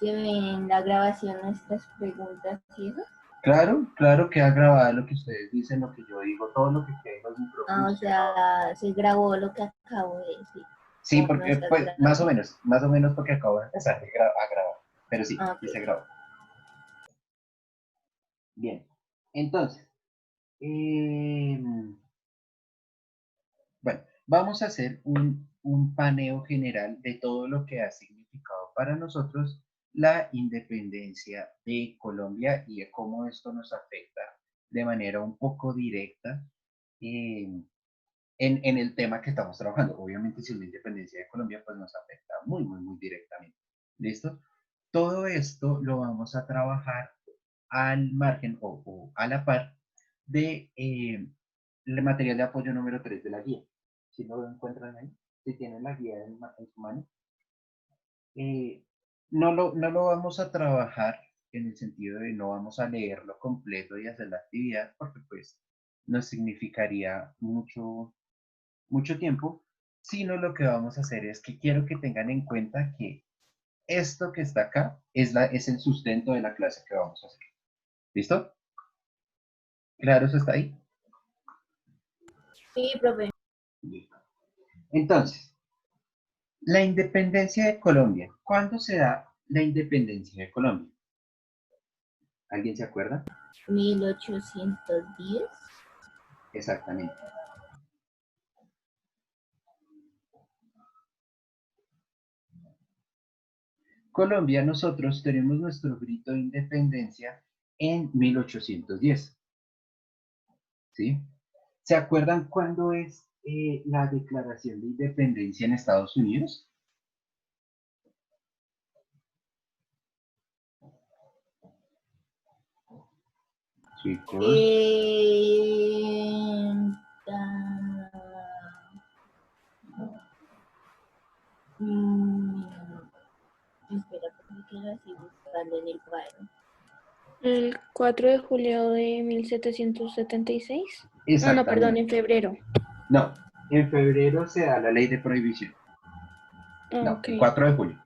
se ve en la grabación nuestras preguntas y eso. Claro, claro, queda grabado lo que ustedes dicen, lo que yo digo, todo lo que quede en los Ah, o micrófonos queda grabado. sea, se grabó lo que acabo de decir. Sí, O no porque, estás pues, grabando. más o menos porque acabo de empezar a grabar, pero sí, Ah, sí se ok. grabó. Bien, entonces, eh, bueno, vamos a hacer un paneo general de todo lo que ha significado para nosotros la independencia de Colombia y de cómo esto nos afecta de manera un poco directa eh, en el tema que estamos trabajando. Obviamente, si es la independencia de Colombia, pues nos afecta muy, muy, muy directamente. ¿Listo? Todo esto lo vamos a trabajar al margen o a la par de el material de apoyo número 3 de la guía. Si lo encuentran ahí, si tienen la guía en su mano. Eh, no lo vamos a trabajar en el sentido de no vamos a leerlo completo y hacer la actividad porque pues nos significaría mucho tiempo, sino lo que vamos a hacer es que quiero que tengan en cuenta que esto que está acá es el sustento de la clase que vamos a hacer. ¿Listo? ¿Claro eso está ahí? Sí, profe. Listo. Entonces, la independencia de Colombia. ¿Cuándo se da la independencia de Colombia? ¿Alguien se acuerda? 1810. Exactamente. Colombia, nosotros tenemos nuestro grito de independencia en 1810. ¿Sí? ¿Se acuerdan cuándo es la declaración de independencia en Estados Unidos? Chicos, Eh, ah, mm, espera, porque quiero así buscando en el cuadro. El 4 de julio de 1776. Ah, no, perdón, exactamente. en febrero. No, en febrero se da la ley de prohibición. Ah, No, ok. el 4 de julio.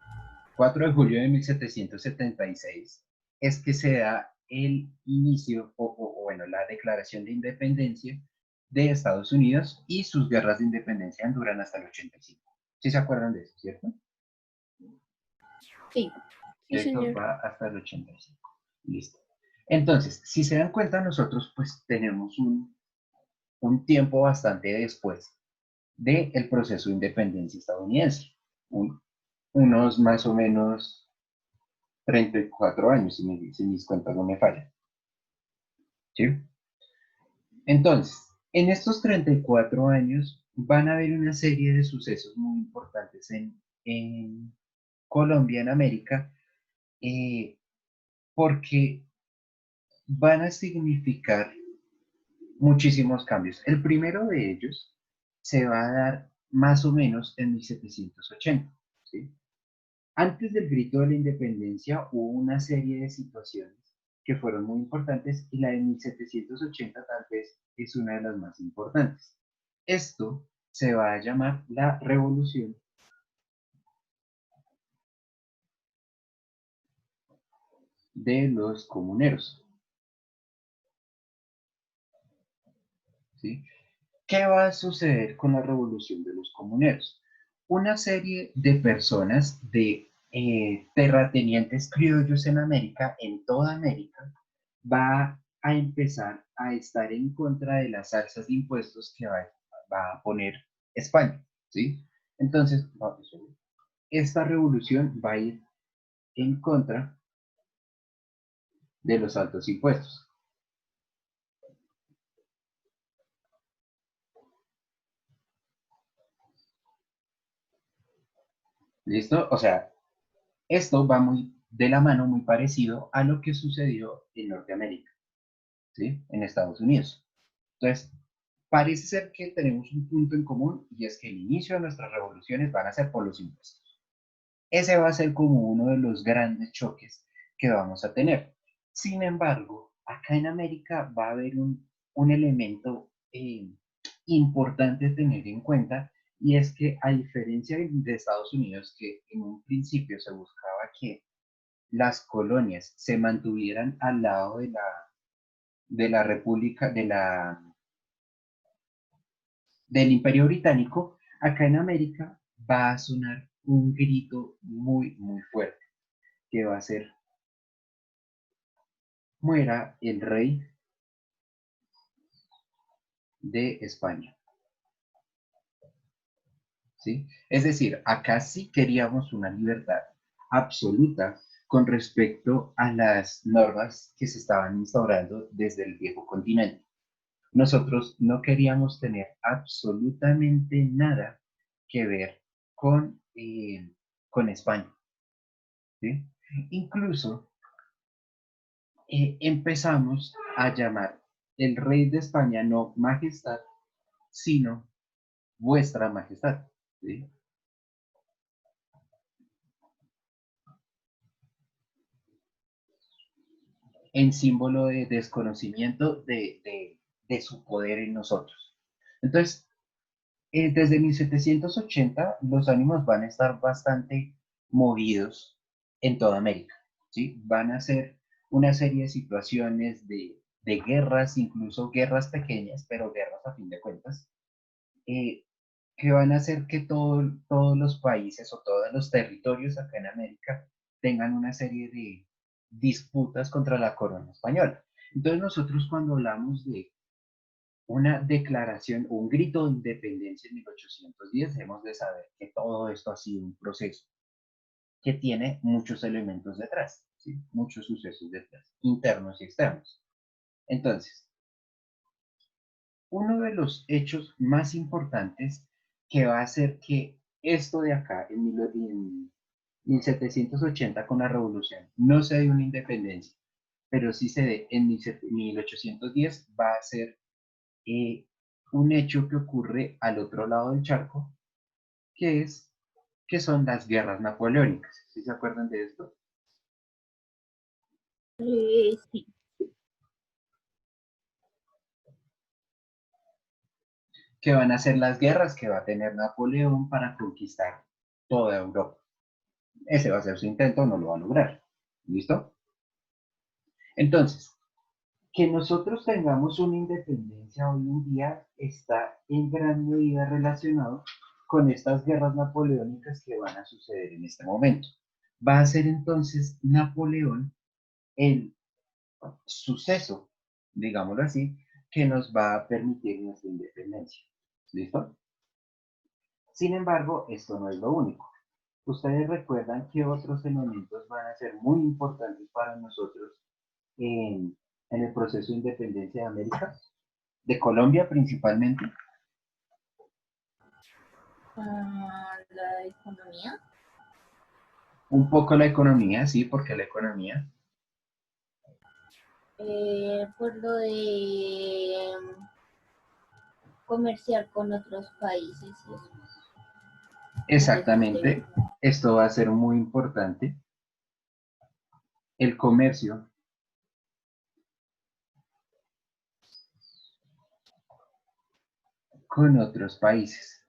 4 de julio de 1776 es que se da el inicio bueno, la declaración de independencia de Estados Unidos y sus guerras de independencia duran hasta el 85. ¿Sí se acuerdan de eso, cierto? Sí. Sí, Esto señor. va hasta el 85. Listo. Entonces, si se dan cuenta, nosotros pues tenemos un tiempo bastante después del proceso de independencia estadounidense. Unos más o menos 34 años, si mis cuentas no me fallan. ¿Sí? Entonces, en estos 34 años van a haber una serie de sucesos muy importantes en Colombia, en América, porque van a significar muchísimos cambios. El primero de ellos se va a dar más o menos en 1780. ¿Sí? Antes del grito de la independencia hubo una serie de situaciones que fueron muy importantes y la de 1780 tal vez es una de las más importantes. Esto se va a llamar la revolución de los comuneros. ¿Sí? ¿Qué va a suceder con la revolución de los comuneros? Una serie de personas, de terratenientes criollos en América, en toda América, va a empezar a estar en contra de las alzas de impuestos que va a poner España, ¿sí? Entonces, esta revolución va a ir en contra de los altos impuestos. ¿Listo? O sea, esto va muy de la mano, muy parecido a lo que sucedió en Norteamérica, ¿sí? En Estados Unidos. Entonces, parece ser que tenemos un punto en común y es que el inicio de nuestras revoluciones van a ser por los impuestos. Ese va a ser como uno de los grandes choques que vamos a tener. Sin embargo, acá en América va a haber un elemento importante a tener en cuenta y es que a diferencia de Estados Unidos, que en un principio se buscaba que las colonias se mantuvieran al lado de la República, del Imperio Británico, acá en América va a sonar un grito muy, muy fuerte, que va a ser: muera el rey de España. ¿Sí? Es decir, acá sí queríamos una libertad absoluta con respecto a las normas que se estaban instaurando desde el viejo continente. Nosotros no queríamos tener absolutamente nada que ver con España. ¿Sí? Incluso empezamos a llamar el rey de España no majestad, sino vuestra majestad. ¿Sí? En símbolo de desconocimiento de su poder en nosotros. Entonces, desde 1780 los ánimos van a estar bastante movidos en toda América, ¿sí? Van a ser una serie de situaciones de guerras, incluso guerras pequeñas, pero guerras a fin de cuentas, eh, que van a hacer que todos los países o todos los territorios acá en América tengan una serie de disputas contra la corona española. Entonces nosotros cuando hablamos de una declaración, un grito de independencia en 1810, debemos de saber que todo esto ha sido un proceso que tiene muchos elementos detrás, ¿sí? Muchos sucesos detrás, internos y externos. Entonces, uno de los hechos más importantes que va a hacer que esto de acá, en 1780 con la revolución, no se dé una independencia, pero sí se dé en 1810, va a ser eh, un hecho que ocurre al otro lado del charco, que son las guerras napoleónicas. ¿Sí se acuerdan de esto? Sí. Que van a ser las guerras que va a tener Napoleón para conquistar toda Europa. Ese va a ser su intento, no lo va a lograr. ¿Listo? Entonces, que nosotros tengamos una independencia hoy en día está en gran medida relacionado con estas guerras napoleónicas que van a suceder en este momento. Va a ser entonces Napoleón el suceso, digámoslo así, que nos va a permitir nuestra independencia. ¿Listo? Sin embargo, esto no es lo único. Ustedes recuerdan que otros elementos van a ser muy importantes para nosotros en el proceso de independencia de América, de Colombia principalmente. La economía. Un poco la economía, sí, porque la economía. Por lo de comerciar con otros países y eso. Exactamente, esto va a ser muy importante. El comercio con otros países.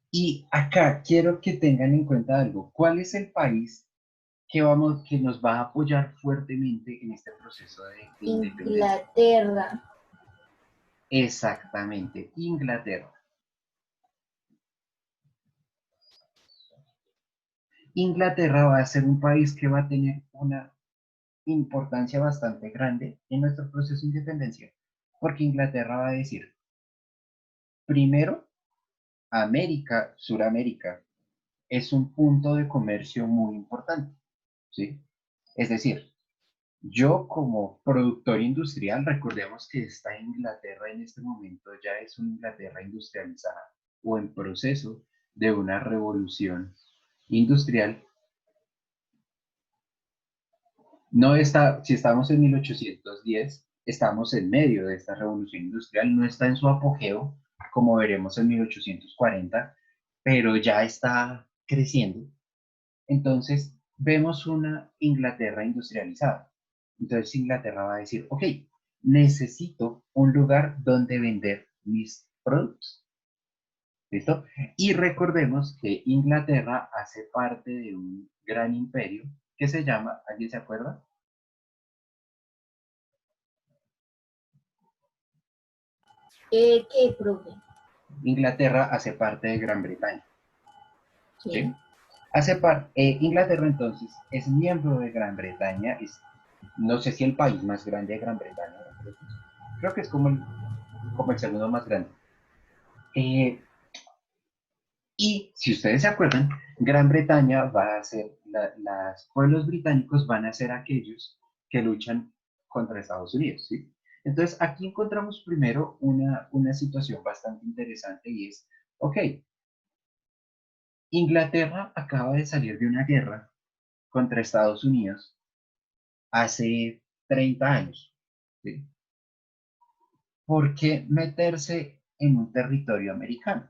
Y acá quiero que tengan en cuenta algo. ¿Cuál es el país que nos va a apoyar fuertemente en este proceso de independencia? Inglaterra. Exactamente, Inglaterra. Inglaterra va a ser un país que va a tener una importancia bastante grande en nuestro proceso de independencia, porque Inglaterra va a decir, primero, América, Suramérica, es un punto de comercio muy importante, ¿sí? Es decir, yo como productor industrial, recordemos que esta Inglaterra en este momento ya es una Inglaterra industrializada o en proceso de una revolución industrial. No está, si estamos en 1810, estamos en medio de esta revolución industrial, no está en su apogeo, como veremos en 1840, pero ya está creciendo. Entonces, vemos una Inglaterra industrializada. Entonces, Inglaterra va a decir, ok, necesito un lugar donde vender mis productos. ¿Listo? Y recordemos que Inglaterra hace parte de un gran imperio que se llama, ¿alguien se acuerda? ¿Qué, profe? Inglaterra hace parte de Gran Bretaña. Sí. ¿Sí? Inglaterra entonces es miembro de Gran Bretaña, no sé si el país más grande de Gran Bretaña, creo que es como el segundo más grande. Y si ustedes se acuerdan, Gran Bretaña va a ser, los pueblos británicos van a ser aquellos que luchan contra Estados Unidos, ¿sí? Entonces aquí encontramos primero una situación bastante interesante y es, ok, Inglaterra acaba de salir de una guerra contra Estados Unidos hace 30 años, ¿sí? ¿Por qué meterse en un territorio americano?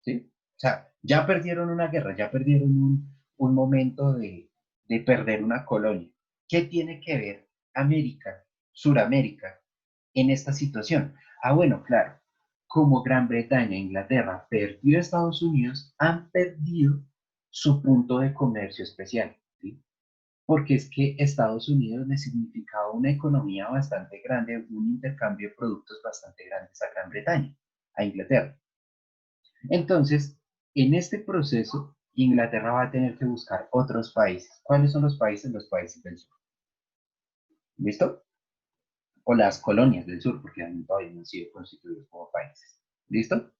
¿Sí? O sea, ya perdieron una guerra, ya perdieron un momento de perder una colonia. ¿Qué tiene que ver América, Suramérica, en esta situación? Ah, bueno, claro, como Gran Bretaña e Inglaterra perdió a Estados Unidos, han perdido su punto de comercio especial, ¿sí? Porque es que Estados Unidos le significaba una economía bastante grande, un intercambio de productos bastante grandes a Gran Bretaña, a Inglaterra. Entonces, en este proceso, Inglaterra va a tener que buscar otros países. ¿Cuáles son los países? Los países del sur. ¿Listo? O las colonias del sur, porque todavía no han sido constituidos como países. ¿Listo?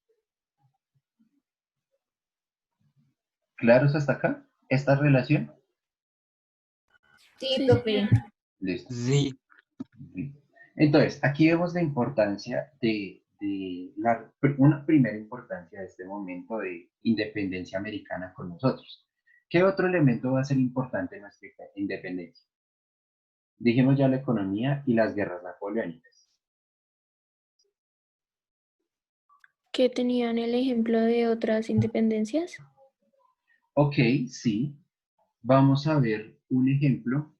¿Claros hasta acá? ¿Esta relación? Sí, Sí, profe. señor. Listo. Sí. Entonces, aquí vemos la importancia una primera importancia de este momento de independencia americana con nosotros. ¿Qué otro elemento va a ser importante en nuestra independencia? Dijimos ya la economía y las guerras napoleónicas. ¿Que tenían el ejemplo de otras independencias? Ok, sí. Vamos a ver un ejemplo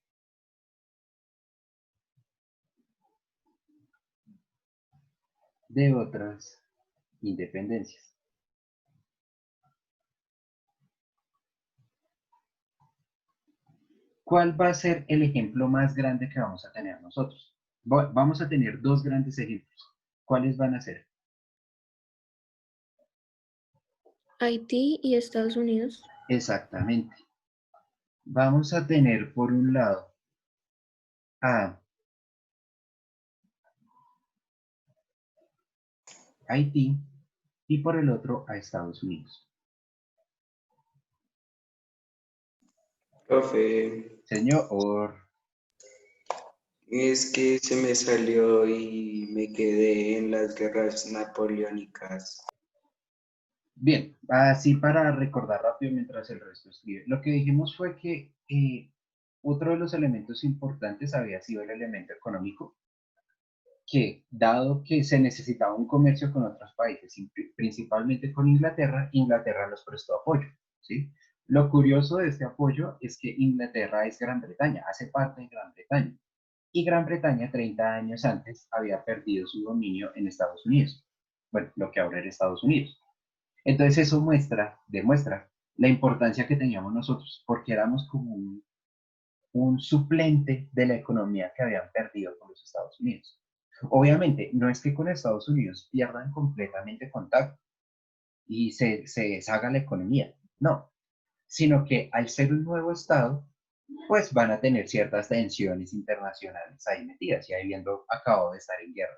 de otras independencias. ¿Cuál va a ser el ejemplo más grande que vamos a tener nosotros? Vamos a tener dos grandes ejemplos. ¿Cuáles van a ser? Haití y Estados Unidos. Exactamente. Vamos a tener por un lado a Haití y por el otro a Estados Unidos. Profe, Señor, es que se me salió y me quedé en las guerras napoleónicas. bien, así para recordar rápido mientras el resto escribe. Lo que dijimos fue que otro de los elementos importantes había sido el elemento económico, que dado que se necesitaba un comercio con otros países, principalmente con Inglaterra, Inglaterra nos prestó apoyo, ¿sí? Lo curioso de este apoyo es que Inglaterra es Gran Bretaña, hace parte de Gran Bretaña, y Gran Bretaña 30 años antes había perdido su dominio en Estados Unidos, bueno, lo que ahora era Estados Unidos. Entonces eso demuestra la importancia que teníamos nosotros, porque éramos como un suplente de la economía que habían perdido con los Estados Unidos. Obviamente, no es que con Estados Unidos pierdan completamente contacto y se deshaga la economía, no, sino que al ser un nuevo Estado, pues van a tener ciertas tensiones internacionales ahí metidas y habiendo acabado de estar en guerra.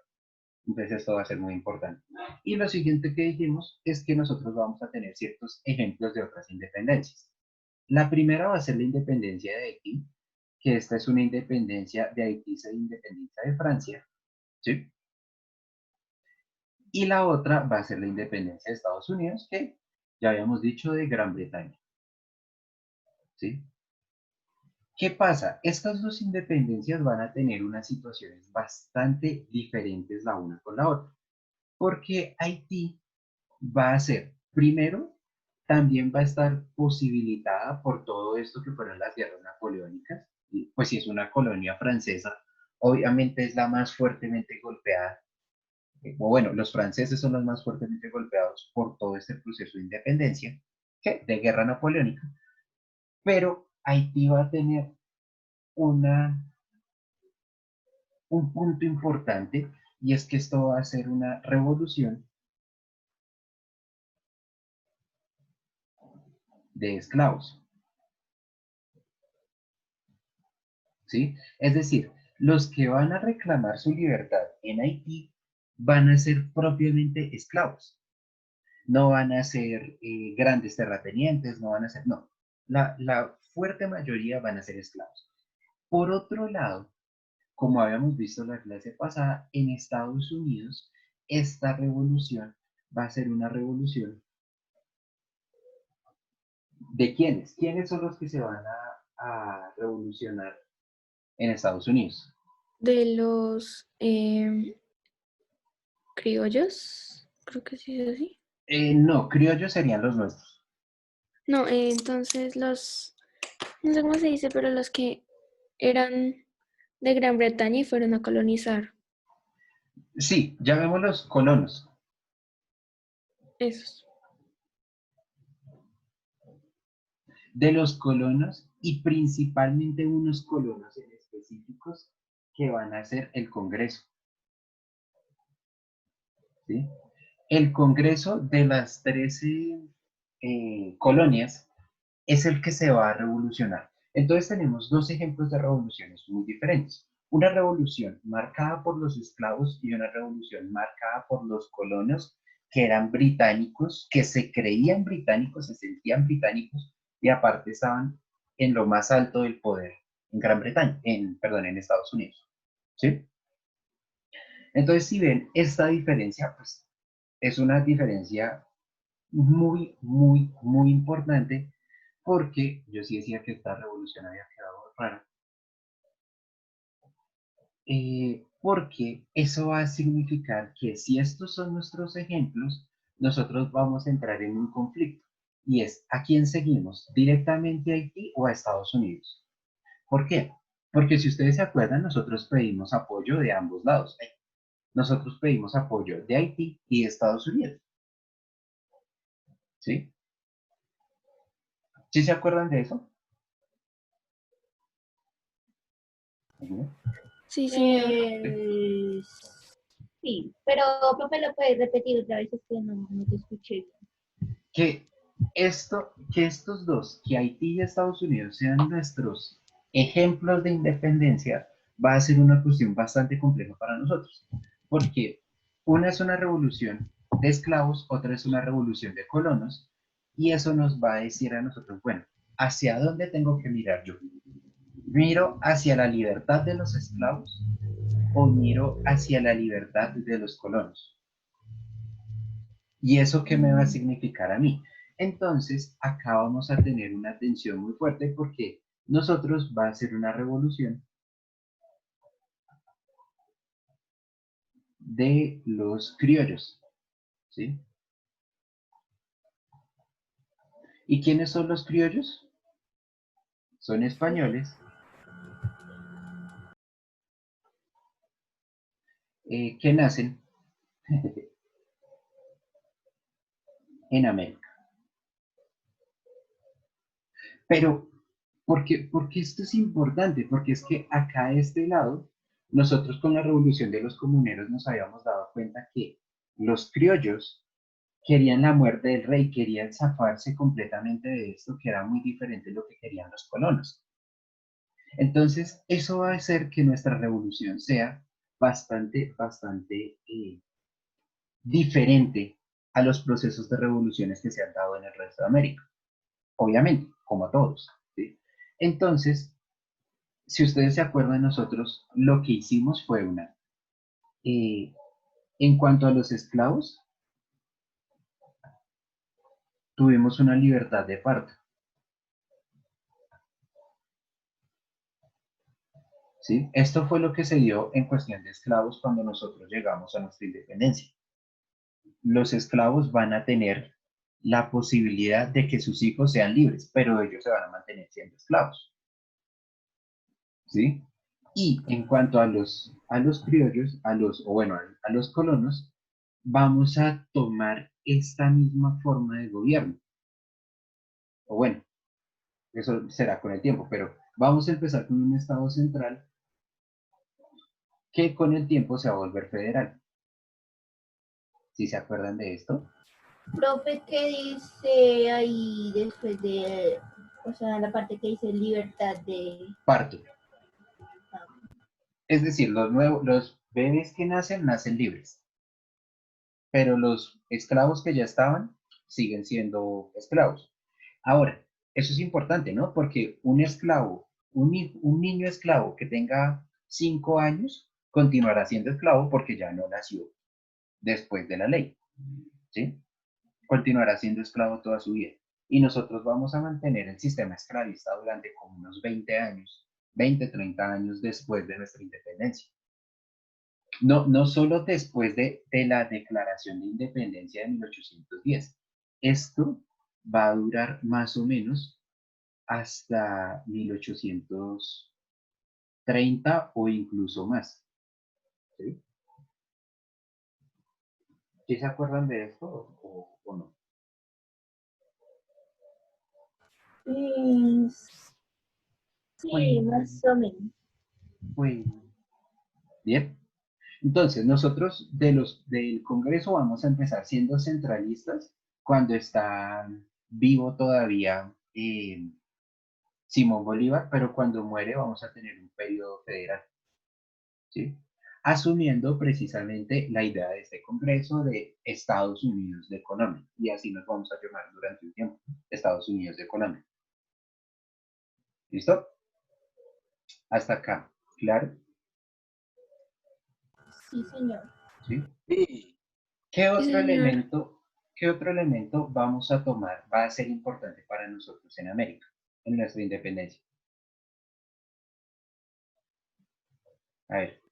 Entonces esto va a ser muy importante. Y lo siguiente que dijimos es que nosotros vamos a tener ciertos ejemplos de otras independencias. La primera va a ser la independencia de Haití, que esta es una independencia de Haití, se independencia de Francia, ¿sí? Y la otra va a ser la independencia de Estados Unidos, que ya habíamos dicho de Gran Bretaña, ¿sí? ¿Qué pasa? Estas dos independencias van a tener unas situaciones bastante diferentes la una con la otra, porque Haití va a ser, primero, también va a estar posibilitada por todo esto que fueron las guerras napoleónicas, ¿sí? Pues si es una colonia francesa, obviamente es la más fuertemente golpeada o bueno, los franceses son los más fuertemente golpeados por todo este proceso de independencia, ¿qué? De guerra napoleónica, pero Haití va a tener un punto importante y es que esto va a ser una revolución de esclavos, ¿sí? Es decir, los que van a reclamar su libertad en Haití van a ser propiamente esclavos, no van a ser grandes terratenientes, no van a ser, no, la fuerte mayoría van a ser esclavos. Por otro lado, como habíamos visto en la clase pasada, en Estados Unidos, esta revolución va a ser una revolución ¿de quiénes? ¿Quiénes son los que se van a revolucionar en Estados Unidos? De los criollos, creo que sí es así. No, criollos serían los nuestros. No, entonces los, no sé cómo se dice, pero los que eran de Gran Bretaña y fueron a colonizar. Sí, llamémoslos colonos. Esos. De los colonos y principalmente unos colonos en específicos que van a hacer el Congreso. ¿Sí? El Congreso de las 13 colonias es el que se va a revolucionar. Entonces tenemos dos ejemplos de revoluciones muy diferentes. Una revolución marcada por los esclavos y una revolución marcada por los colonos que eran británicos, que se creían británicos, se sentían británicos y aparte estaban en lo más alto del poder en Gran Bretaña, perdón, en Estados Unidos. ¿Sí? Entonces, si ven esta diferencia, pues es una diferencia muy, muy, muy importante porque yo sí decía que esta revolución había quedado rara. Porque eso va a significar que si estos son nuestros ejemplos, nosotros vamos a entrar en un conflicto. Y es, ¿a quién seguimos? ¿Directamente a Haití o a Estados Unidos? ¿Por qué? Porque si ustedes se acuerdan, nosotros pedimos apoyo de ambos lados. Nosotros pedimos apoyo de Haití y de Estados Unidos. ¿Sí? ¿Sí se acuerdan de eso? Uh-huh. Sí, señor. Sí, pero profe, ¿lo puedes repetir otra vez? Es que no te escuché. Que que estos dos, que Haití y Estados Unidos sean nuestros ejemplos de independencia, va a ser una cuestión bastante compleja para nosotros, porque una es una revolución de esclavos, otra es una revolución de colonos, y eso nos va a decir a nosotros, bueno, ¿hacia dónde tengo que mirar yo? ¿Miro hacia la libertad de los esclavos o miro hacia la libertad de los colonos? ¿Y eso qué me va a significar a mí? Entonces, acá vamos a tener una tensión muy fuerte porque nosotros va a ser una revolución de los criollos, ¿sí? ¿Y quiénes son los criollos? Son españoles que nacen en América. Pero, ¿por qué esto es importante? Porque es que acá a este lado, nosotros con la revolución de los comuneros nos habíamos dado cuenta que los criollos querían la muerte del rey, querían zafarse completamente de esto, que era muy diferente de lo que querían los colonos. Entonces, eso va a hacer que nuestra revolución sea bastante diferente a los procesos de revoluciones que se han dado en el resto de América. Obviamente, como a todos. ¿Sí? Entonces, si ustedes se acuerdan, nosotros lo que hicimos fue en cuanto a los esclavos, tuvimos una libertad de parto. ¿Sí? Esto fue lo que se dio en cuestión de esclavos cuando nosotros llegamos a nuestra independencia. Los esclavos van a tener la posibilidad de que sus hijos sean libres, pero ellos se van a mantener siendo esclavos. ¿Sí? Y en cuanto a los criollos, a los colonos, vamos a tomar esta misma forma de gobierno. O bueno, eso será con el tiempo, pero vamos a empezar con un Estado central que con el tiempo se va a volver federal. ¿Sí se acuerdan de esto? Profe, ¿qué dice ahí después de, o sea, la parte que dice libertad de... Parto. Es decir, los bebés que nacen libres, pero los esclavos que ya estaban siguen siendo esclavos. Ahora, eso es importante, ¿no? Porque un esclavo, un niño esclavo que tenga 5 años, continuará siendo esclavo porque ya no nació después de la ley, ¿sí? Continuará siendo esclavo toda su vida. Y nosotros vamos a mantener el sistema esclavista durante como unos 20 años, 20, 30 años después de nuestra independencia. No solo después de la Declaración de Independencia de 1810. Esto va a durar más o menos hasta 1830 o incluso más. ¿Sí? ¿Sí se acuerdan de esto o no? Sí, más o menos. Bueno. Bien. Entonces, nosotros del Congreso vamos a empezar siendo centralistas cuando está vivo todavía Simón Bolívar, pero cuando muere vamos a tener un periodo federal, ¿sí? Asumiendo precisamente la idea de este Congreso de Estados Unidos de Colombia, y así nos vamos a llamar durante un tiempo, Estados Unidos de Colombia. ¿Listo? Hasta acá, ¿claro? Sí, señor. ¿Sí? Sí. ¿Qué Sí, otro señor. elemento, qué otro elemento vamos a tomar, va a ser importante para nosotros en América, en nuestra independencia? A ver,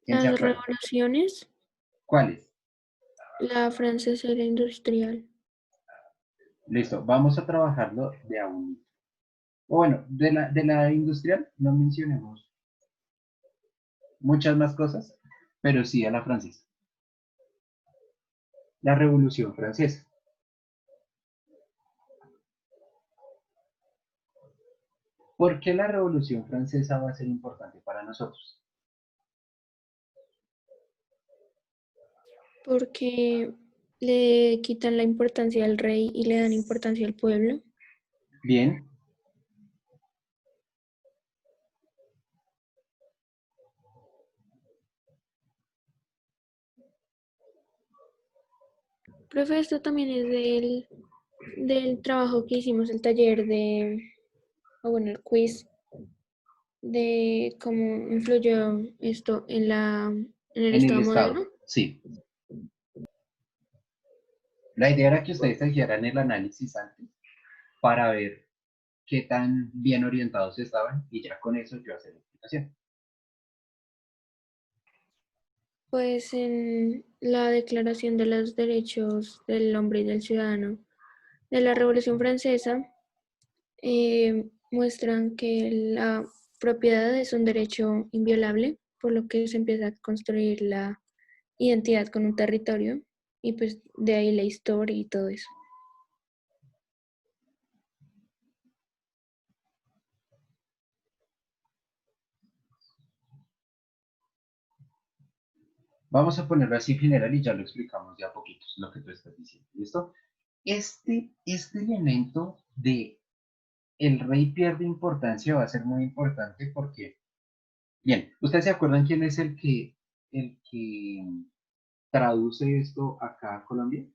¿quién se Las acuerda? revoluciones, ¿Cuáles? la francesa y la industrial. Listo, vamos a trabajarlo de a uno. O bueno, de la industrial no mencionemos muchas más cosas, pero sí a la francesa. La Revolución Francesa. ¿Por qué la Revolución Francesa va a ser importante para nosotros? Porque le quitan la importancia al rey y le dan importancia al pueblo. Bien, Profe, esto también es del trabajo que hicimos, el taller o bueno, el quiz de cómo influyó esto en el en el Estado moderno. Estado, sí. La idea era que ustedes hicieran el análisis antes para ver qué tan bien orientados estaban y ya con eso yo hacer la explicación. Pues en la Declaración de los Derechos del Hombre y del Ciudadano de la Revolución Francesa, muestran que la propiedad es un derecho inviolable, por lo que se empieza a construir la identidad con un territorio y pues de ahí la historia y todo eso. Vamos a ponerlo así general y ya lo explicamos de a poquitos, lo que tú estás diciendo. ¿Listo? Este elemento de el rey pierde importancia va a ser muy importante porque, bien, ¿ustedes se acuerdan quién es el que traduce esto acá a Colombia?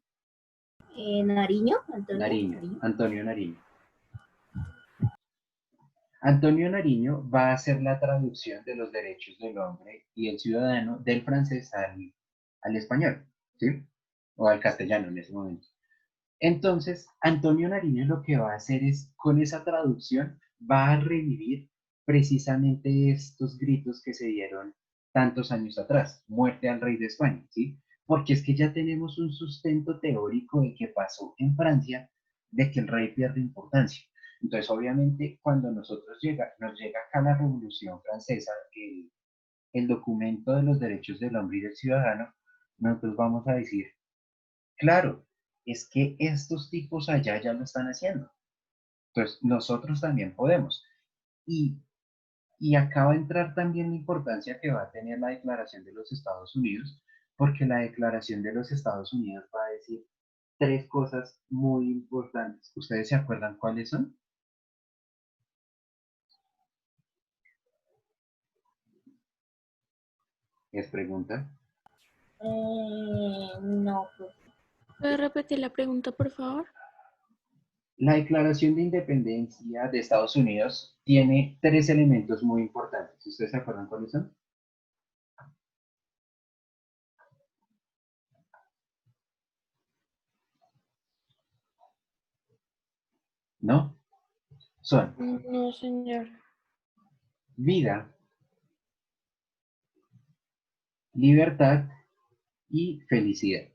Nariño, Antonio Nariño, Nariño. Antonio Nariño. Antonio Nariño va a hacer la traducción de los derechos del hombre y el ciudadano del francés al español, ¿sí? O al castellano en ese momento. Entonces, Antonio Nariño lo que va a hacer es, con esa traducción, va a revivir precisamente estos gritos que se dieron tantos años atrás, muerte al rey de España, ¿sí? Porque es que ya tenemos un sustento teórico de que pasó en Francia, de que el rey pierde importancia. Entonces, obviamente, cuando nos llega acá la Revolución Francesa, el documento de los derechos del hombre y del ciudadano, nosotros vamos a decir, Claro, es que estos tipos allá ya lo están haciendo. Entonces, nosotros también podemos. Y, y acá va a entrar también la importancia que va a tener la Declaración de los Estados Unidos, porque la Declaración de los Estados Unidos va a decir tres cosas muy importantes. ¿Ustedes se acuerdan cuáles son? Les pregunta. No, pues. ¿Puedes repetir la pregunta, por favor? La Declaración de Independencia de Estados Unidos tiene tres elementos muy importantes. ¿Ustedes se acuerdan cuáles son? ¿No? Son No, señor. vida, libertad y felicidad.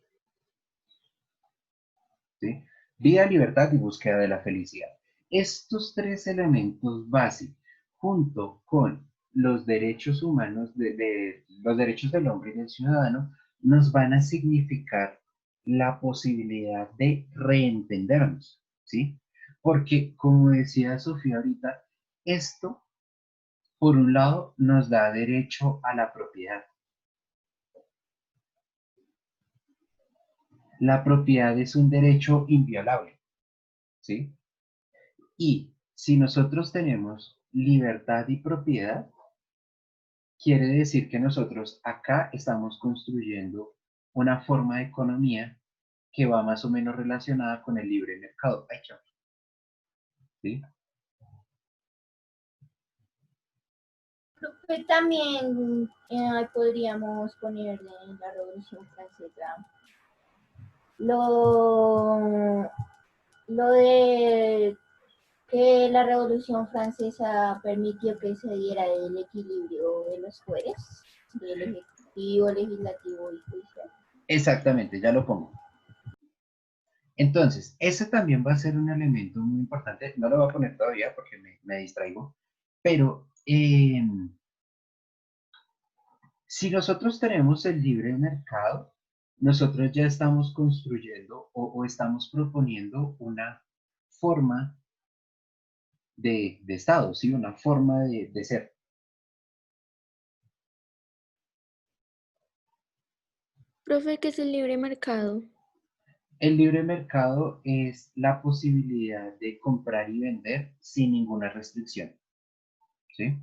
¿Sí? Vida, libertad y búsqueda de la felicidad. Estos tres elementos básicos, junto con los derechos humanos, los derechos del hombre y del ciudadano, nos van a significar la posibilidad de reentendernos, ¿sí? Porque, como decía Sofía ahorita, esto, por un lado, nos da derecho a la propiedad. La propiedad es un derecho inviolable, ¿sí? Y si nosotros tenemos libertad y propiedad, quiere decir que nosotros acá estamos construyendo una forma de economía que va más o menos relacionada con el libre mercado. Ay, chao. ¿Sí? Creo que también podríamos poner en la Revolución Francesa lo de que la Revolución Francesa permitió que se diera el equilibrio de los poderes, del ejecutivo, legislativo y judicial. Exactamente, ya lo pongo. Entonces, ese también va a ser un elemento muy importante. No lo voy a poner todavía porque me distraigo, pero si nosotros tenemos el libre mercado, nosotros ya estamos construyendo o estamos proponiendo una forma de Estado, ¿sí? Una forma de ser. Profe, ¿qué es el libre mercado? El libre mercado es la posibilidad de comprar y vender sin ninguna restricción, ¿sí?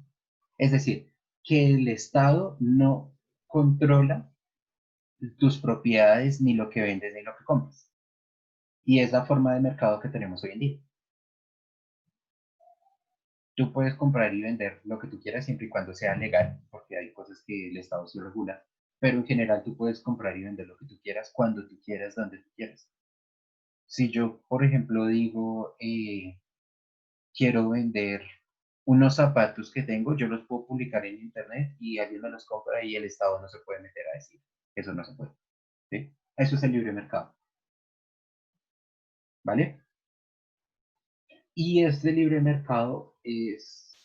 Es decir, que el Estado no controla tus propiedades, ni lo que vendes, ni lo que compras. Y es la forma de mercado que tenemos hoy en día. Tú puedes comprar y vender lo que tú quieras siempre y cuando sea legal, porque hay cosas que el Estado sí regula, pero en general tú puedes comprar y vender lo que tú quieras, cuando tú quieras, donde tú quieras. Si yo, por ejemplo, digo, quiero vender unos zapatos que tengo, yo los puedo publicar en internet y alguien me los compra y el Estado no se puede meter a decir. Eso no se puede. ¿Sí? Eso es el libre mercado. ¿Vale? Y este libre mercado es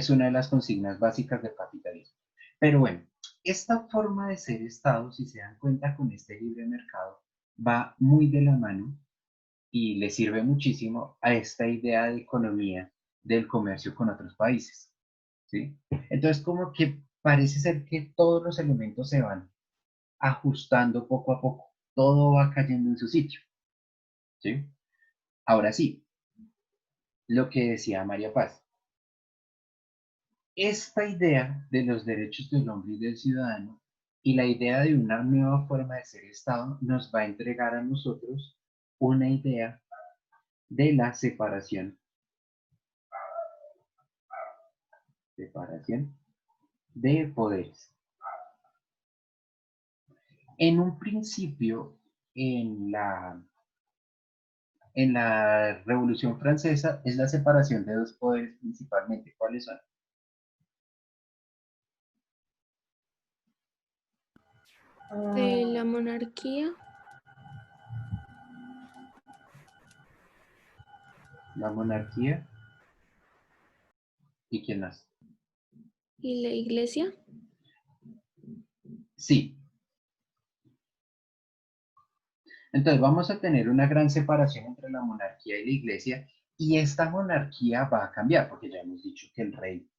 una de las consignas básicas del capitalismo. Pero bueno, esta forma de ser Estado, si se dan cuenta con este libre mercado, va muy de la mano y le sirve muchísimo a esta idea de economía del comercio con otros países. ¿Sí? Entonces, como que parece ser que todos los elementos se van ajustando poco a poco, todo va cayendo en su sitio. ¿Sí? Ahora sí, lo que decía María Paz, esta idea de los derechos del hombre y del ciudadano y la idea de una nueva forma de ser Estado nos va a entregar a nosotros una idea de la separación de poderes. En un principio, en la Revolución Francesa, es la separación de dos poderes principalmente. ¿Cuáles son? De la monarquía La monarquía y quién más. y la iglesia. Sí. Entonces vamos a tener una gran separación entre la monarquía y la iglesia, y esta monarquía va a cambiar, porque ya hemos dicho que el rey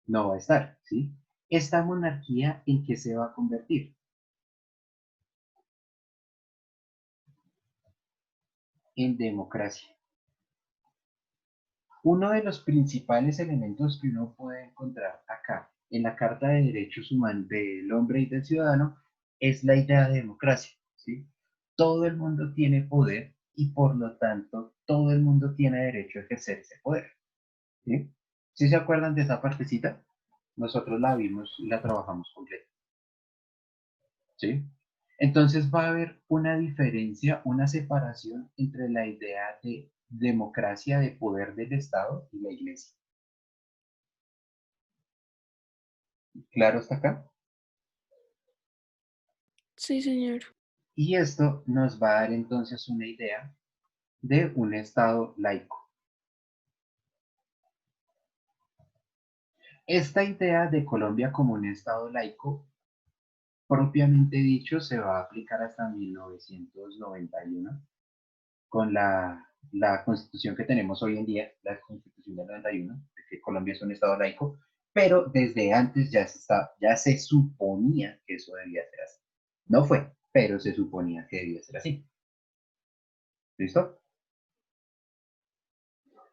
no va a estar, ¿sí? ¿Esta monarquía en qué se va a convertir? En democracia. Uno de los principales elementos que uno puede encontrar acá en la Carta de Derechos Humanos del Hombre y del Ciudadano es la idea de democracia, ¿sí? Todo el mundo tiene poder y por lo tanto todo el mundo tiene derecho a ejercer ese poder, ¿sí? ¿Sí se acuerdan de esa partecita? Nosotros la vimos y la trabajamos completa, ¿sí? Entonces va a haber una diferencia, una separación entre la idea de democracia, de poder del Estado y la Iglesia. ¿Claro hasta acá? Sí, señor. Y esto nos va a dar entonces una idea de un Estado laico. Esta idea de Colombia como un Estado laico, propiamente dicho, se va a aplicar hasta 1991 con la constitución que tenemos hoy en día, la constitución del 91, de que Colombia es un Estado laico, pero desde antes ya se suponía que eso debía ser así. No fue, pero se suponía que debía ser así. ¿Listo?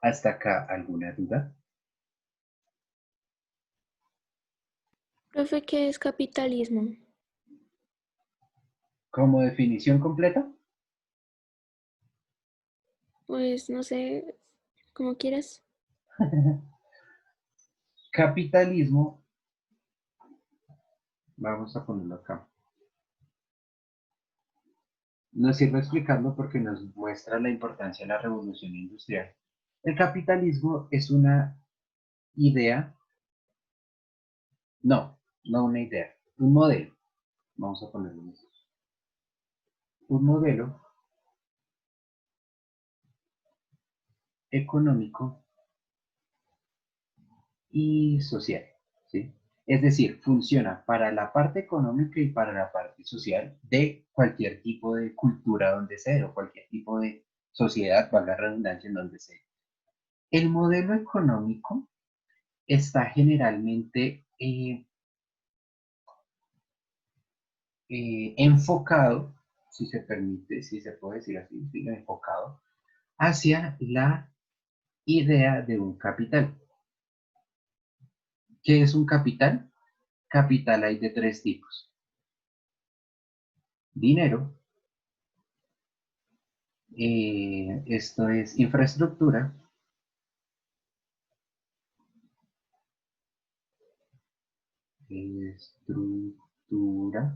¿Hasta acá alguna duda? Profe, ¿qué es capitalismo? Como definición completa, Pues no sé, como quieras. capitalismo, vamos a ponerlo acá. Nos sirve explicarlo porque nos muestra la importancia de la revolución industrial. El capitalismo es una idea, no una idea, un modelo. Vamos a ponerlo así. Un modelo económico y social, ¿sí? Es decir, funciona para la parte económica y para la parte social de cualquier tipo de cultura donde sea, o cualquier tipo de sociedad, valga la redundancia, en donde sea. El modelo económico está generalmente enfocado, si se permite, si se puede decir así, enfocado hacia la idea de un capital. ¿Qué es un capital? Capital hay de tres tipos. Dinero, esto es infraestructura,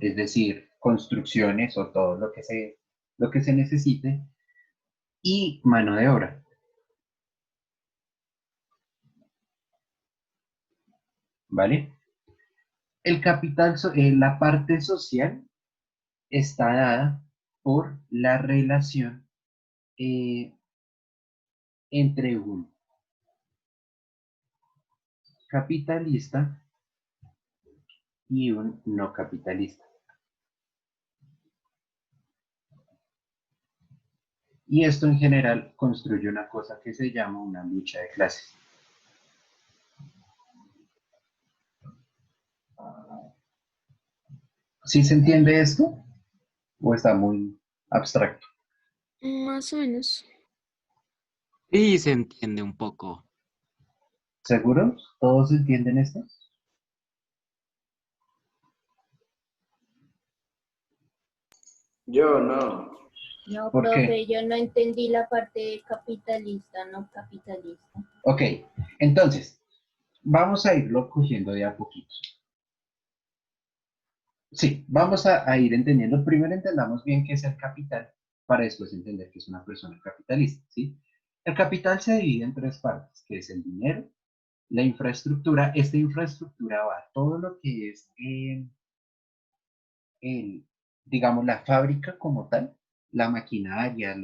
es decir, construcciones o todo lo que se necesite, y mano de obra. ¿Vale? El capital, la parte social está dada por la relación entre un capitalista y un no capitalista. Y esto en general construye una cosa que se llama una lucha de clases. ¿Sí se entiende esto? ¿O está muy abstracto? Más o menos. Sí, se entiende un poco. ¿Seguros? ¿Todos entienden esto? Yo no. No, ¿Por qué? profe, yo no entendí la parte capitalista, no capitalista. Ok, entonces, vamos a irlo cogiendo de a poquito. Sí, vamos a ir entendiendo. Primero entendamos bien qué es el capital, para después entender qué es una persona capitalista, ¿sí? El capital se divide en tres partes, que es el dinero, la infraestructura. Esta infraestructura va a todo lo que es, digamos, la fábrica como tal, la maquinaria,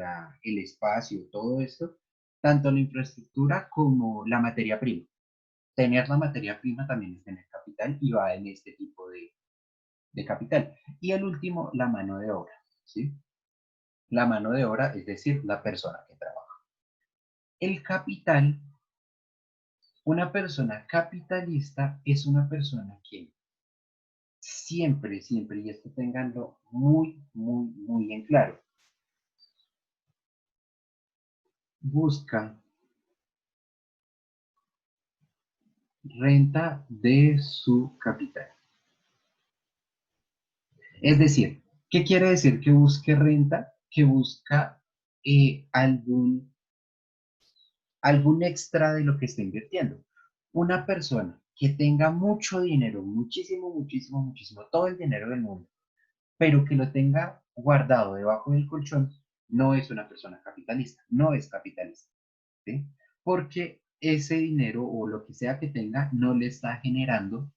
el espacio, todo esto, tanto la infraestructura como la materia prima. Tener la materia prima también es tener capital y va en este tipo de capital. Y el último, la mano de obra, ¿sí? La mano de obra, es decir, la persona que trabaja. El capital, una persona capitalista es una persona que siempre, siempre, y esto tenganlo muy, muy, muy en claro, busca renta de su capital. Es decir, ¿qué quiere decir que busque renta? Que busca algún extra de lo que está invirtiendo. Una persona que tenga mucho dinero, muchísimo, muchísimo, muchísimo, todo el dinero del mundo, pero que lo tenga guardado debajo del colchón, no es una persona capitalista, no es capitalista, ¿sí? Porque ese dinero o lo que sea que tenga no le está generando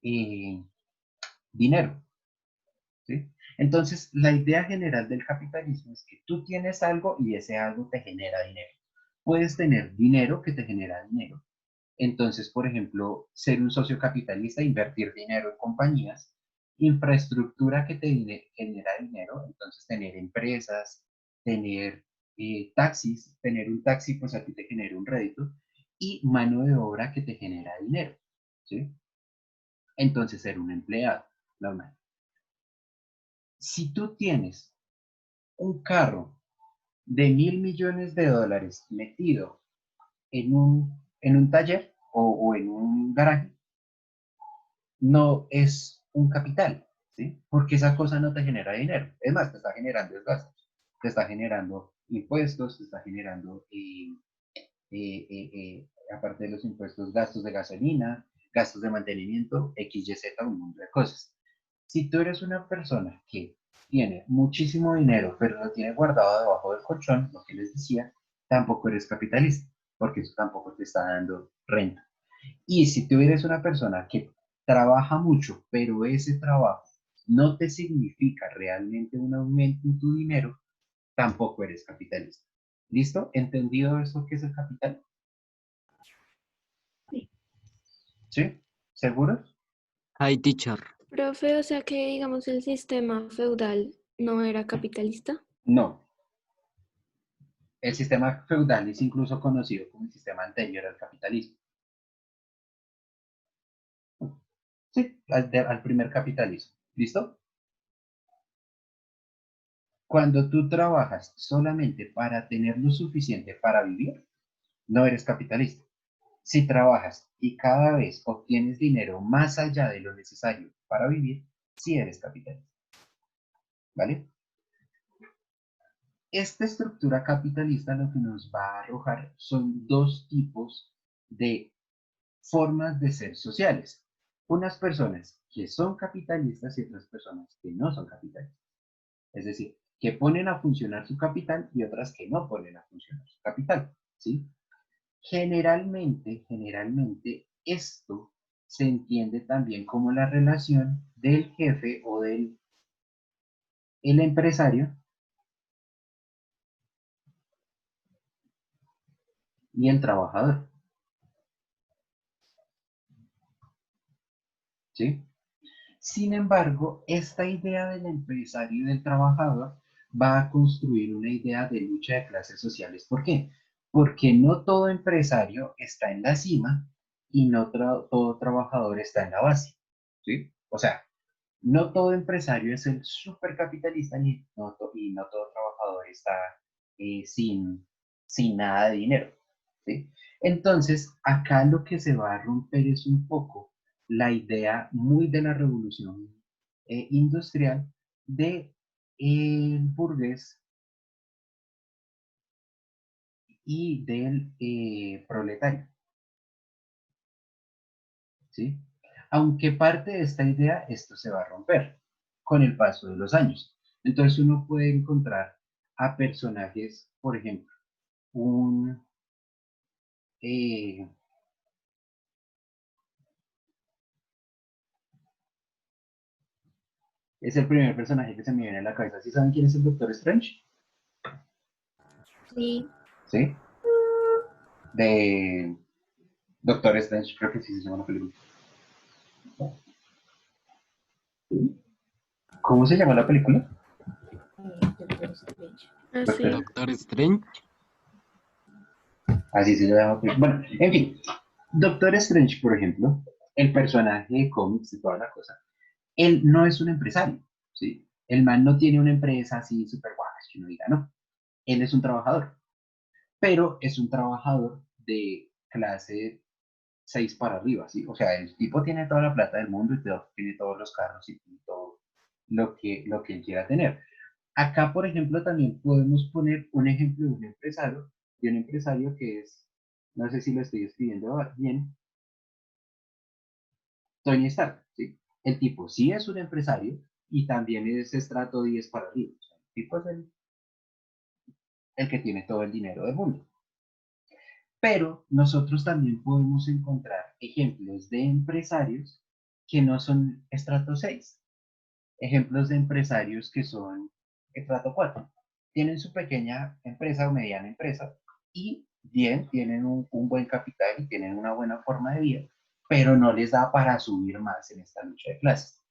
eh, dinero, ¿sí? Entonces, la idea general del capitalismo es que tú tienes algo y ese algo te genera dinero. Puedes tener dinero que te genera dinero. Entonces, por ejemplo, ser un socio capitalista, invertir dinero en compañías, infraestructura que te genera dinero, entonces tener empresas, tener taxis, tener un taxi, pues a ti te genera un rédito, y mano de obra que te genera dinero, ¿sí? Entonces, ser un empleado, normal. Si tú tienes un carro de $1.000 millones metido en un taller o en un garaje, no es un capital, ¿sí? Porque esa cosa no te genera dinero. Es más, te está generando desgastos, te está generando impuestos, te está generando, aparte de los impuestos, gastos de gasolina, gastos de mantenimiento, X, Y, Z, un mundo de cosas. Si tú eres una persona que tiene muchísimo dinero, pero lo tiene guardado debajo del colchón, lo que les decía, tampoco eres capitalista, porque eso tampoco te está dando renta. Y si tú eres una persona que trabaja mucho, pero ese trabajo no te significa realmente un aumento en tu dinero, tampoco eres capitalista. ¿Listo? ¿Entendido eso qué es el capital? Sí. ¿Sí? ¿Seguros? Hi, teacher. Profe, o sea que digamos el sistema feudal no era capitalista. No. El sistema feudal es incluso conocido como el sistema anterior al capitalismo. Sí, al primer capitalismo. ¿Listo? Cuando tú trabajas solamente para tener lo suficiente para vivir, no eres capitalista. Si trabajas y cada vez obtienes dinero más allá de lo necesario para vivir, sí eres capitalista. ¿Vale? Esta estructura capitalista lo que nos va a arrojar son dos tipos de formas de ser sociales. Unas personas que son capitalistas y otras personas que no son capitalistas. Es decir, que ponen a funcionar su capital y otras que no ponen a funcionar su capital. ¿Sí? Generalmente, esto se entiende también como la relación del jefe o del el empresario y el trabajador. ¿Sí? Sin embargo, esta idea del empresario y del trabajador va a construir una idea de lucha de clases sociales. ¿Por qué? Porque no todo empresario está en la cima y no todo trabajador está en la base. ¿Sí? O sea, no todo empresario es el supercapitalista y no todo trabajador está sin nada de dinero. ¿Sí? Entonces, acá lo que se va a romper es un poco la idea muy de la revolución industrial de el burgués y del proletario. ¿Sí? Aunque parte de esta idea, esto se va a romper con el paso de los años. Entonces uno puede encontrar a personajes, por ejemplo, un, eh, es el primer personaje que se me viene a la cabeza. ¿Sí saben quién es el Doctor Strange? Sí, ¿Sí? De Doctor Strange, creo que sí se llama la película. ¿Cómo se llama la película? Doctor Strange. Ah, Doctor. sí. Doctor Strange. Así se llama. Bueno, en fin, Doctor Strange, por ejemplo, el personaje de cómics y toda la cosa, él no es un empresario, ¿sí? El man no tiene una empresa así súper guay, que uno diga, no. Él es un trabajador, pero es un trabajador de clase 6 para arriba, ¿sí? O sea, el tipo tiene toda la plata del mundo y tiene todos los carros y todo lo que él quiera tener. Acá, por ejemplo, también podemos poner un ejemplo de un empresario que es, no sé si lo estoy escribiendo bien, Tony Stark, ¿sí? El tipo sí es un empresario y también es estrato 10 para arriba. O sea, el tipo es el que tiene todo el dinero del mundo. Pero nosotros también podemos encontrar ejemplos de empresarios que no son estrato 6, ejemplos de empresarios que son estrato 4. Tienen su pequeña empresa o mediana empresa y bien, tienen un buen capital y tienen una buena forma de vida, pero no les da para subir más en esta lucha de clases.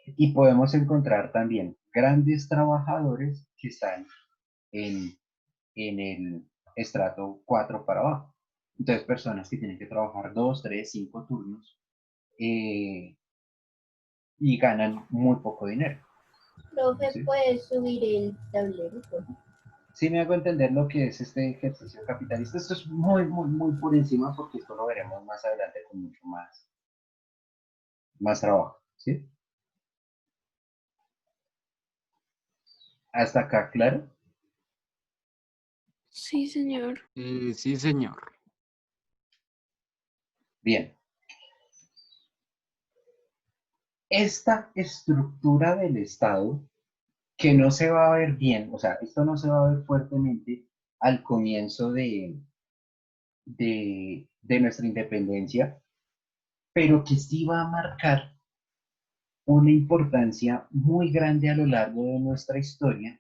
Y podemos encontrar también grandes trabajadores que están en, en el estrato 4 para abajo. Entonces, personas que tienen que trabajar 2, 3, 5 turnos eh, y ganan muy poco dinero. Profe, ¿Sí? ¿puedes subir el tablero? Sí me hago entender lo que es este ejercicio capitalista. Esto es muy, muy, muy por encima porque esto lo veremos más adelante con mucho más trabajo. ¿Sí? Hasta acá, claro. Sí, señor. Sí, señor. Bien. Esta estructura del Estado que no se va a ver bien, o sea, esto no se va a ver fuertemente al comienzo de nuestra independencia, pero que sí va a marcar una importancia muy grande a lo largo de nuestra historia,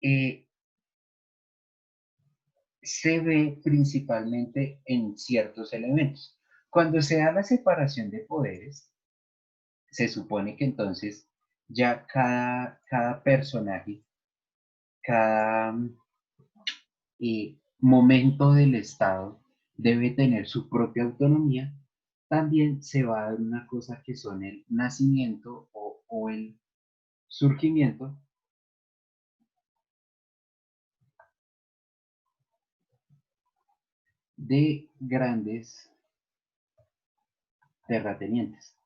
eh, se ve principalmente en ciertos elementos. Cuando se da la separación de poderes, se supone que entonces ya cada personaje, cada momento del Estado debe tener su propia autonomía, también se va a dar una cosa que son el nacimiento o el surgimiento de grandes terratenientes.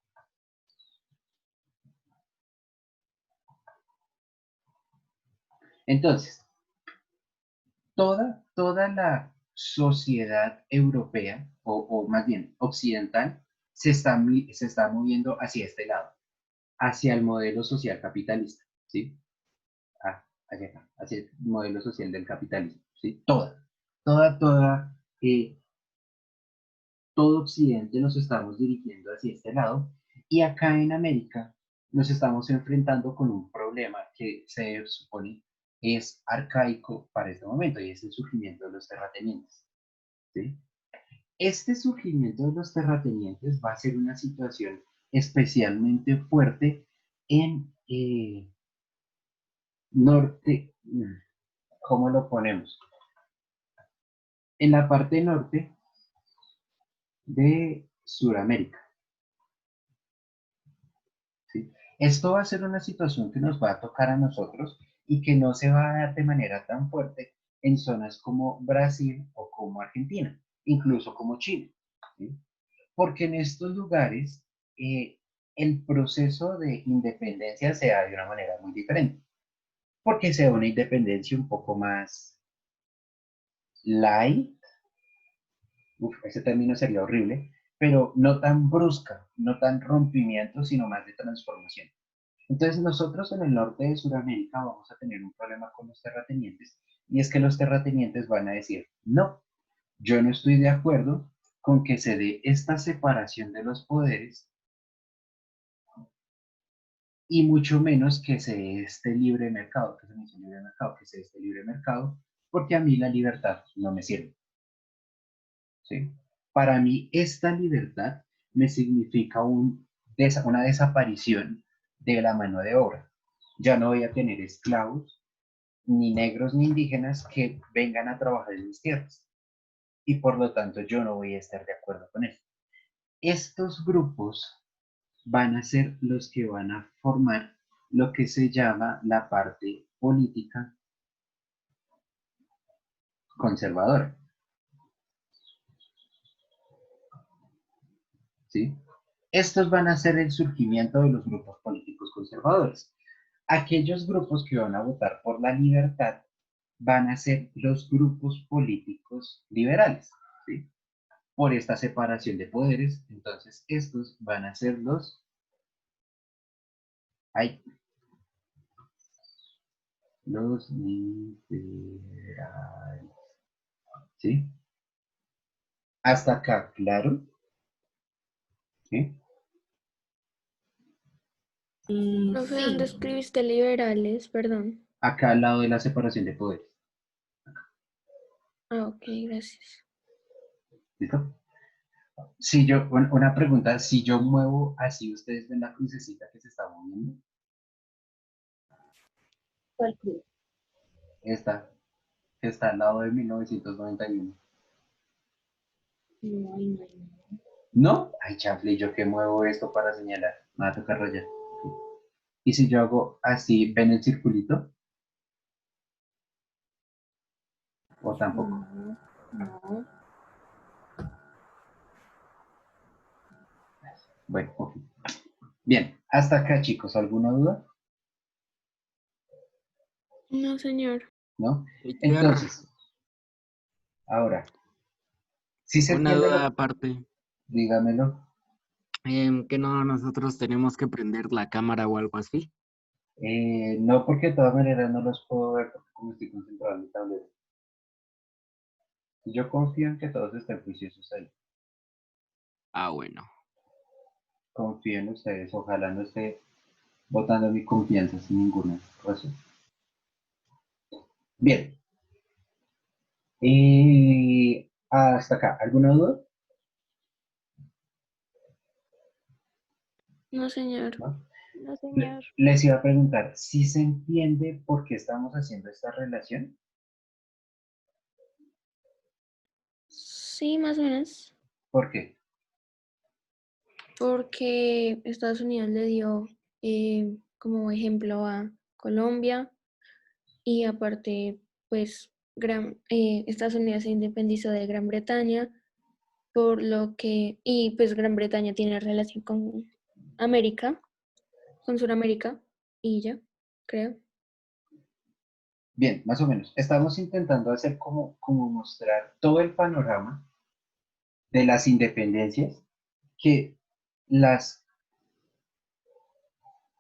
Entonces, toda la sociedad europea, o más bien occidental, se está moviendo hacia este lado, hacia el modelo social capitalista, ¿sí? Hacia acá, hacia el modelo social del capitalismo, ¿sí? Toda, todo Occidente nos estamos dirigiendo hacia este lado y acá en América nos estamos enfrentando con un problema que se supone es arcaico para este momento y es el surgimiento de los terratenientes, ¿sí? Este surgimiento de los terratenientes va a ser una situación especialmente fuerte en norte, ¿cómo lo ponemos? En la parte norte de Sudamérica, ¿sí? Esto va a ser una situación que nos va a tocar a nosotros y que no se va a dar de manera tan fuerte en zonas como Brasil o como Argentina, incluso como Chile, ¿sí? Porque en estos lugares el proceso de independencia se da de una manera muy diferente, porque se da una independencia un poco más light, ese término sería horrible, pero no tan brusca, no tan rompimiento, sino más de transformación. Entonces nosotros en el norte de Sudamérica vamos a tener un problema con los terratenientes y es que los terratenientes van a decir, no, yo no estoy de acuerdo con que se dé esta separación de los poderes y mucho menos que se dé este libre mercado, que se me dice libre mercado, que se dé este libre mercado, porque a mí la libertad no me sirve, ¿sí? Para mí esta libertad me significa un una desaparición de la mano de obra. Ya no voy a tener esclavos, ni negros ni indígenas que vengan a trabajar en mis tierras. Y por lo tanto yo no voy a estar de acuerdo con eso. Estos grupos van a ser los que van a formar lo que se llama la parte política conservadora. ¿Sí? Estos van a ser el surgimiento de los grupos políticos conservadores. Aquellos grupos que van a votar por la libertad van a ser los grupos políticos liberales, ¿sí? Por esta separación de poderes. Entonces, estos van a ser los liberales, ¿sí? Hasta acá, ¿claro? ¿Sí? Profe, ¿dónde Sí, escribiste liberales? Perdón. Acá al lado de la separación de poderes. Ah, ok, gracias. ¿Listo? Si yo, una pregunta, si yo muevo así, ¿ustedes ven la crucecita que se está moviendo? ¿cuál cruz? Esta, que está al lado de 1991. No, ahí no hay nada. ¿No? Ay, chanfle, ¿yo qué muevo esto para señalar? Me va a tocar rayar. Y si yo hago así, ¿ven el circulito? ¿O tampoco? No, no. Bueno, ok. Bien, hasta acá, chicos, ¿alguna duda? No, señor. ¿No? Teacher, Entonces, ahora, si se una entiende duda lo, aparte. dígamelo. Que no nosotros tenemos que prender la cámara o algo así. No, porque de todas maneras no los puedo ver porque como estoy concentrado en mi tablero. Yo confío en que todos estén juiciosos ahí. Ah, bueno. Confío en ustedes. Ojalá no esté botando mi confianza sin ninguna razón. Bien. Y hasta acá. ¿Alguna duda? No, señor. ¿No? No, señor. Les iba a preguntar, ¿si se entiende por qué estamos haciendo esta relación? Sí, más o menos. ¿Por qué? Porque Estados Unidos le dio como ejemplo a Colombia y aparte, pues, Estados Unidos se independizó de Gran Bretaña, por lo que, y pues Gran Bretaña tiene relación con América, con Sudamérica, y ya, creo. Bien, más o menos. Estamos intentando hacer como mostrar todo el panorama de las independencias que las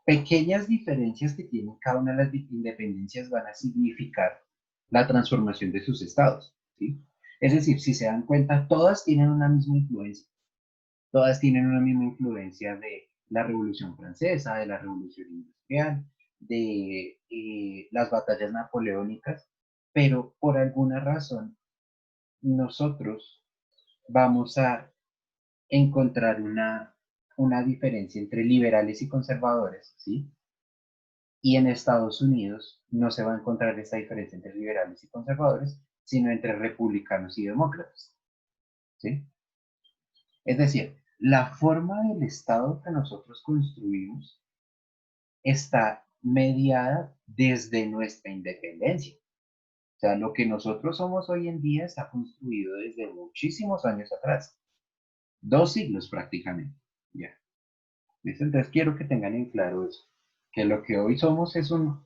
pequeñas diferencias que tienen cada una de las independencias van a significar la transformación de sus estados, ¿sí? Es decir, si se dan cuenta, todas tienen una misma influencia. Todas tienen una misma influencia de la Revolución Francesa, de la Revolución Industrial, de las batallas napoleónicas, pero por alguna razón nosotros vamos a encontrar una diferencia entre liberales y conservadores, ¿sí? Y en Estados Unidos no se va a encontrar esta diferencia entre liberales y conservadores, sino entre republicanos y demócratas, ¿sí? Es decir, la forma del Estado que nosotros construimos está mediada desde nuestra independencia. O sea, lo que nosotros somos hoy en día está construido desde muchísimos años atrás, 2 siglos prácticamente. Ya. ¿Listo? Entonces quiero que tengan en claro eso, que lo que hoy somos es un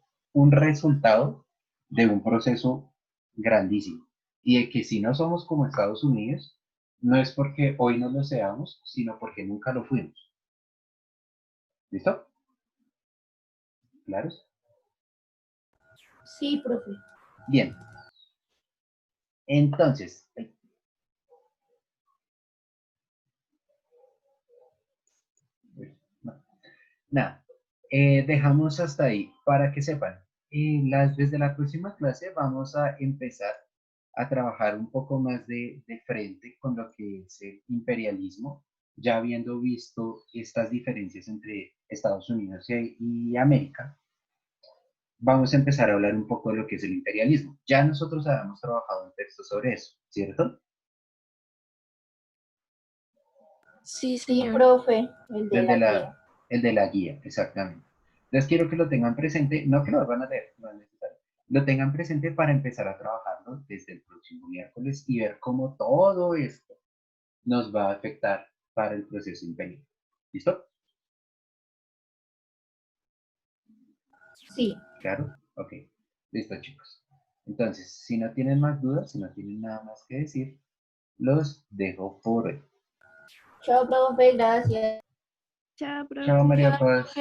resultado de un proceso grandísimo. Y de que si no somos como Estados Unidos, no es porque hoy no lo seamos, sino porque nunca lo fuimos. ¿Listo? ¿Claros? Sí, profe. Bien. Entonces, no, nada, dejamos hasta ahí para que sepan. Desde la próxima clase vamos a empezar a trabajar un poco más de frente con lo que es el imperialismo ya habiendo visto estas diferencias entre Estados Unidos y América, vamos a empezar a hablar un poco de lo que es el imperialismo. Ya nosotros habíamos trabajado en textos sobre eso, ¿cierto? Sí, Sí, señor. profe, el de la guía. El de la guía, exactamente. Entonces quiero que lo tengan presente, no que lo van a leer, no es necesario. Lo tengan presente para empezar a trabajarlo desde el próximo miércoles y ver cómo todo esto nos va a afectar para el proceso imperial. ¿Listo? Sí. ¿Claro? Ok. Listo, chicos. Entonces, si no tienen más dudas, si no tienen nada más que decir, los dejo por hoy. Chao, profe, gracias. Chao, Chao, profe. María Paz.